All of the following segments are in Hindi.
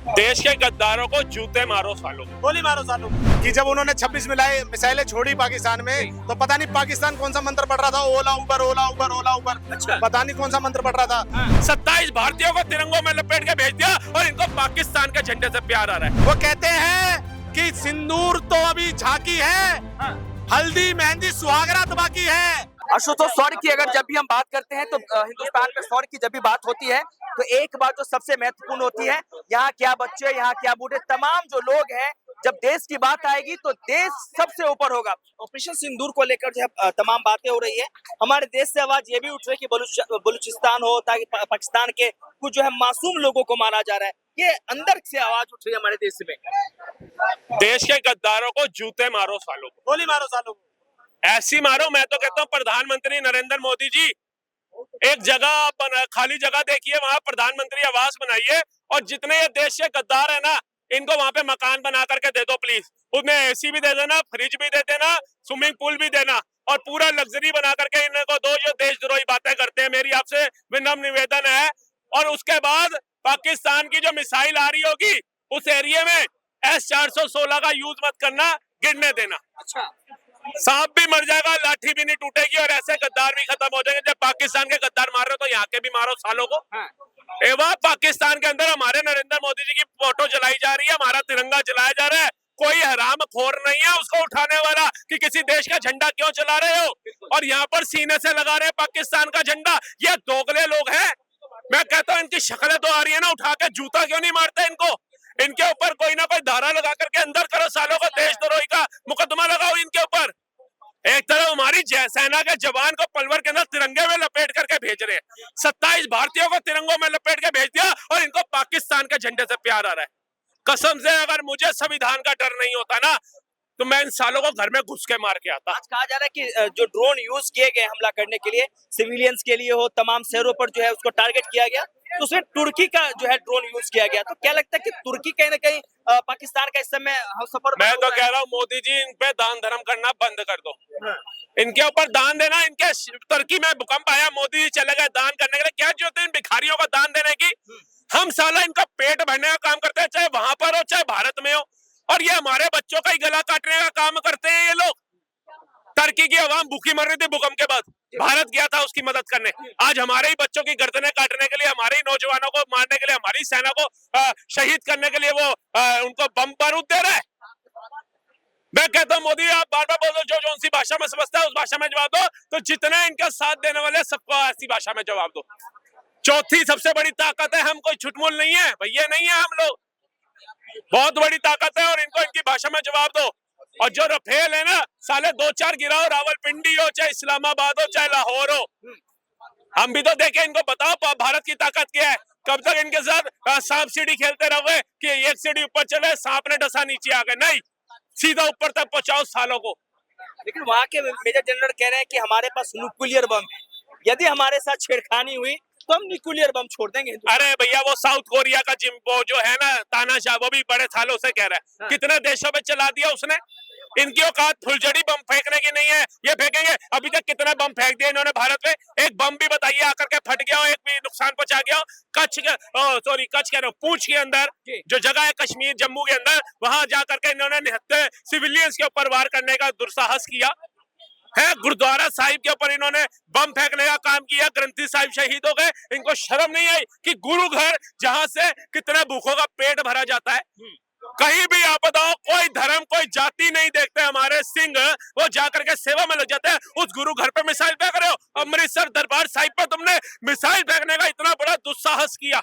देश के गद्दारों को जूते मारो सालों। गोली मारो सालों कि जब उन्होंने 26 मिसाइलें छोड़ी पाकिस्तान में, तो पता नहीं पाकिस्तान कौन सा मंत्र पढ़ रहा था, ओला उबर ओला उबर ओला उबर। अच्छा। पता नहीं कौन सा मंत्र पढ़ रहा था। 27 भारतीयों को तिरंगों में लपेट के भेज दिया और इनको पाकिस्तान के झंडे से प्यार आ रहा है। वो कहते हैं कि सिंदूर तो अभी झांकी है, हल्दी मेहंदी सुहागरात बाकी है। आशुतोष, सौर की अगर जब भी हम बात करते हैं तो हिंदुस्तान में सौर की जब भी बात होती है तो एक बात जो सबसे महत्वपूर्ण होती है, यहाँ क्या बच्चे, यहाँ क्या बूढ़े, तमाम जो लोग हैं, जब देश की बात आएगी तो देश सबसे ऊपर होगा। ऑपरेशन सिंदूर को लेकर जो है तमाम बातें हो रही है। हमारे देश से आवाज ये भी उठ रही है कि बलूचिस्तान हो, ताकि पाकिस्तान के कुछ जो है मासूम लोगों को मारा जा रहा है। ये अंदर से आवाज उठ रही है हमारे देश में। देश के गद्दारों को जूते मारो सालों। गोली मारो सालों। ऐसी मारो। मैं तो कहता हूँ प्रधानमंत्री नरेंद्र मोदी जी, एक जगह खाली जगह देखिए, वहां प्रधानमंत्री आवास बनाइए और जितने ये देश के गद्दार है ना, इनको वहां पे मकान बना करके दे दो प्लीज। उसमें एसी भी दे देना, फ्रिज भी दे देना, स्विमिंग पूल भी देना और पूरा लग्जरी बना करके इनको दो। जो देशद्रोही बातें करते हैं, मेरी आपसे विनम्र निवेदन है। और उसके बाद पाकिस्तान की जो मिसाइल आ रही होगी उस एरिया में S-416 का यूज मत करना, गिरने देना। अच्छा, सांप भी मर जाएगा, लाठी भी नहीं टूटेगी और ऐसे गद्दार भी खत्म हो जाएंगे। जब पाकिस्तान के गद्दार मार रहे हो तो यहाँ के भी मारो सालों को। एवं पाकिस्तान के अंदर हमारे नरेंद्र मोदी जी की फोटो जलाई जा रही है, हमारा तिरंगा जलाया जा रहा है। कोई हराम खोर नहीं है उसको उठाने वाला कि किसी देश का झंडा क्यों चला रहे हो और यहाँ पर सीने से लगा रहे पाकिस्तान का झंडा। ये दोगले लोग हैं। मैं कहता हूँ इनकी शक्लें तो आ रही है ना, उठा के जूता क्यों नहीं मारते इनको? इनके ऊपर कोई ना कोई धारा लगा करके अंदर करो सालों को, देशद्रोही का मुकदमा लगाओ इनके ऊपर। एक तरफ हमारी सेना के जवान को पलवर के अंदर तिरंगे में लपेट करके भेज रहे हैं, 27 भारतीयों को तिरंगों में लपेट के भेज दिया और इनको पाकिस्तान के झंडे से प्यार आ रहा है। कसम से अगर मुझे संविधान का डर नहीं होता ना, तो मैं इन सालों को घर में घुस के मार के आता। आज कहा जा रहा है कि जो ड्रोन यूज किए गए हमला करने के लिए, सिविलियंस के लिए हो, तमाम शहरों पर जो है उसको टारगेट किया गया, तो उसमें तुर्की का जो है ड्रोन यूज किया गया। तो क्या लगता है कि तुर्की कहीं ना कहीं पाकिस्तान का इस समय सफर? मैं तो कह रहा हूँ मोदी जी, इन पे दान धर्म करना बंद कर दो। इनके ऊपर दान देना, इनके तुर्की में भूकंप आया, मोदी जी चले गए दान करने के लिए। क्या जरूरत है इन भिखारियों को दान देने की? हम साला इनका पेट भरने का काम करते हैं, चाहे वहां पर हो चाहे भारत में हो, और ये हमारे बच्चों का ही गला काटने का काम करते हैं ये लोग। तुर्की की आवाम भूखी मर रही थी भूकंप के बाद, भारत गया था उसकी मदद करने। आज हमारे ही बच्चों की गर्दनें काटने के लिए, हमारे ही नौजवानों को मारने के लिए, हमारी सेना को शहीद करने के लिए वो उनको बम बारूद दे रहा है। मैं कहता हूँ मोदी, आप बार बार बोलो जो उसी भाषा में समझता है उस भाषा में जवाब दो, तो जितने इनका साथ देने वाले सबको ऐसी भाषा में जवाब दो। चौथी सबसे बड़ी ताकत है, हम कोई छुटमुल नहीं है भैया, नहीं है हम लोग, बहुत बड़ी ताकत है और इनको इनकी भाषा में जवाब दो। और जो रफेल है ना, साले 2-4 गिराओ, रावलपिंडी हो चाहे इस्लामाबाद हो चाहे लाहौर हो, हम भी तो देखें, इनको बताओ भारत की ताकत क्या है। कब तक इनके साथ सांप सीढ़ी खेलते रहोगे कि एक सीढ़ी ऊपर चले, सांप ने डसा नीचे आ गए? नहीं, सीधा ऊपर तक पहुंचाओ सालों को। लेकिन वहाँ के मेजर जनरल कह रहे हैं कि हमारे पास न्यूक्लियर बम है, यदि हमारे साथ छेड़खानी हुई तो हम न्यूक्लियर बम छोड़ देंगे। अरे भैया, वो साउथ कोरिया का वो जो है ना तानाशाह, वो भी बड़े सालों से कह रहा है। कितने देशों में चला दिया उसने। इनकी औकात फुलझड़ी बम फेंकने की नहीं है, ये फेंकेंगे। अभी तक कितना बम फेंक दिया इन्होंने भारत में? एक बम भी बताइए आकर के फट गया हो, एक भी नुकसान पहुंचा गया हो? कच्छ कह रहा हूँ, पूंछ के अंदर जो जगह है कश्मीर जम्मू के अंदर, वहां जाकर के इन्होंने 79 सिविलियंस के ऊपर वार करने का दुस्साहस किया है। गुरुद्वारा साहिब के ऊपर इन्होंने बम फेंकने का काम किया, ग्रंथी साहिब शहीद हो गए। इनको शर्म नहीं आई कि गुरु घर जहां से कितने भूखों का पेट भरा जाता है, कहीं भी आप बताओ, कोई धर्म कोई जाति नहीं देखते। हमारे सिंह वो जाकर के सेवा में लग जाते हैं, उस गुरु घर पे मिसाइल फेंक रहे हो। अमृतसर दरबार साहिब पर तुमने मिसाइल फेंकने का इतना बड़ा दुस्साहस किया।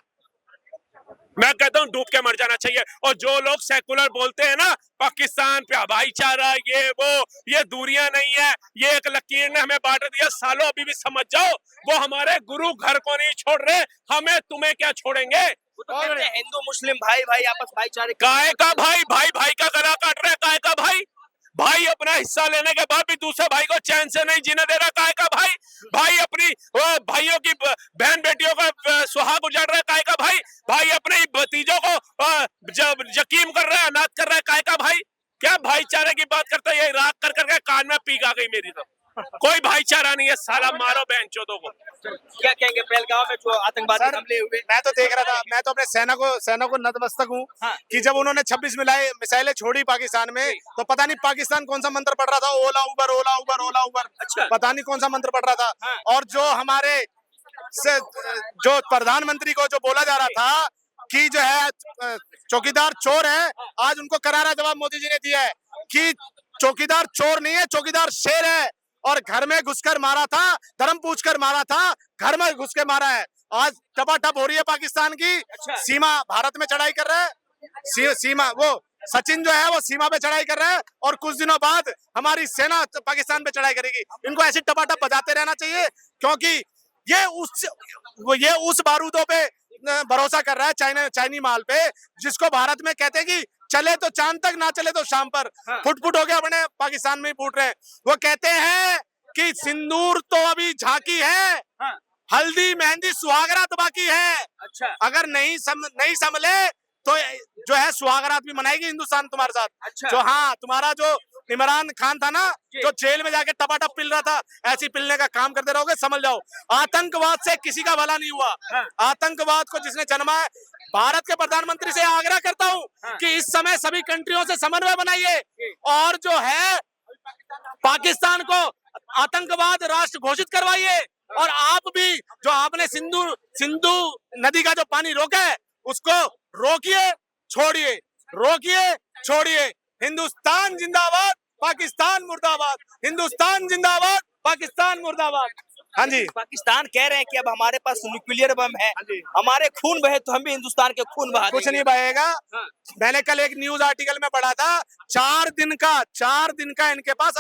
मैं कहता हूँ डूब के मर जाना चाहिए। और जो लोग सेकुलर बोलते हैं ना, पाकिस्तान पे भाईचारा, ये दूरियां नहीं है, ये एक लकीर ने हमें बांट दिया। सालों अभी भी समझ जाओ, वो हमारे गुरु घर को नहीं छोड़ रहे, हमें तुम्हें क्या छोड़ेंगे। हिंदू मुस्लिम भाई भाई आपस भाईचारे, काय का भाई भाई का गला काट रहा है? काय का भाई अपना हिस्सा लेने के बाद भी दूसरे भाई को चैन से नहीं जीने दे रहा। काय का भाई अपनी भाइयों की बहन बेटियों का सुहाग उजाड़ रहा है। काय का भाई अपने भतीजों को जब यकीम कर रहा है, अनाथ कर रहा है। काय का भाई? क्या भाईचारे की बात करता है? ये राग कर करके कान में में पीक आ गई मेरी तो। कोई भाईचारा नहीं है, साला मारो बहनचोदों को। क्या कहेंगे पहलगांव में जो आतंकवादी सर, हमले हुए? मैं तो देख रहा था, मैं तो अपने सेना को नतमस्तक हूँ हाँ। कि जब उन्होंने 26 मिसाइलें छोड़ी पाकिस्तान में, तो पता नहीं पाकिस्तान कौन सा मंत्र पढ़ रहा था, ओला उबर ओला उबर ओला उबर। अच्छा। पता नहीं कौन सा मंत्र पढ़ रहा था। हाँ। और जो हमारे जो प्रधानमंत्री को जो बोला जा रहा था कि जो है चौकीदार चोर है, आज उनको करारा जवाब मोदी जी ने दिया है कि चौकीदार चोर नहीं है, चौकीदार शेर है। और घर में घुसकर मारा था, धर्म पूछकर मारा था, घर में घुस के मारा है। आज टपाटप हो रही है पाकिस्तान की। अच्छा। सीमा भारत में चढ़ाई कर रहा है, सीमा वो सचिन जो है वो सीमा पे चढ़ाई कर रहा है, और कुछ दिनों बाद हमारी सेना पाकिस्तान पे चढ़ाई करेगी। इनको ऐसी टपाटप बजाते रहना चाहिए, क्योंकि ये उस बारूदों पे भरोसा कर रहा है, चाइनी माल पे, जिसको भारत में कहते हैं कि चले तो चांद तक, ना चले तो शाम पर। हाँ। फुट हो गया, अपने पाकिस्तान में ही फूट रहे हैं। वो कहते हैं कि सिंदूर तो अभी झांकी है, हाँ। हल्दी मेहंदी सुहागरात बाकी है। अच्छा। अगर नहीं संभले तो जो है सुहागरात भी मनाएगी हिंदुस्तान तुम्हारे साथ। अच्छा। जो हाँ, तुम्हारा जो इमरान खान था ना, जो जेल में जाके टपाटप पिल रहा था, ऐसी पिलने का काम करते रहोगे, समझ जाओ। आतंकवाद से किसी का भला नहीं हुआ। हाँ। आतंकवाद को जिसने जन्मा है, भारत के प्रधानमंत्री से आग्रह करता हूँ हाँ। कि इस समय सभी कंट्रियों से समन्वय बनाइए, और जो है पाकिस्तान को आतंकवाद राष्ट्र घोषित करवाइए। और आप भी जो आपने सिंधु नदी का जो पानी रोका है, उसको रोकिए छोड़िए। हिंदुस्तान जिंदाबाद, पाकिस्तान मुर्दाबाद। हिंदुस्तान जिंदाबाद, पाकिस्तान मुर्दाबाद। हाँ जी। पाकिस्तान कह रहे हैं कि अब हमारे पास न्यूक्लियर बम है, हाँ जी। हमारे खून बहे तो हम भी हिंदुस्तान के खून बहा कुछ देंगे। नहीं बहेगा। हाँ। मैंने कल एक न्यूज आर्टिकल में पढ़ा था, 4 दिन का इनके पास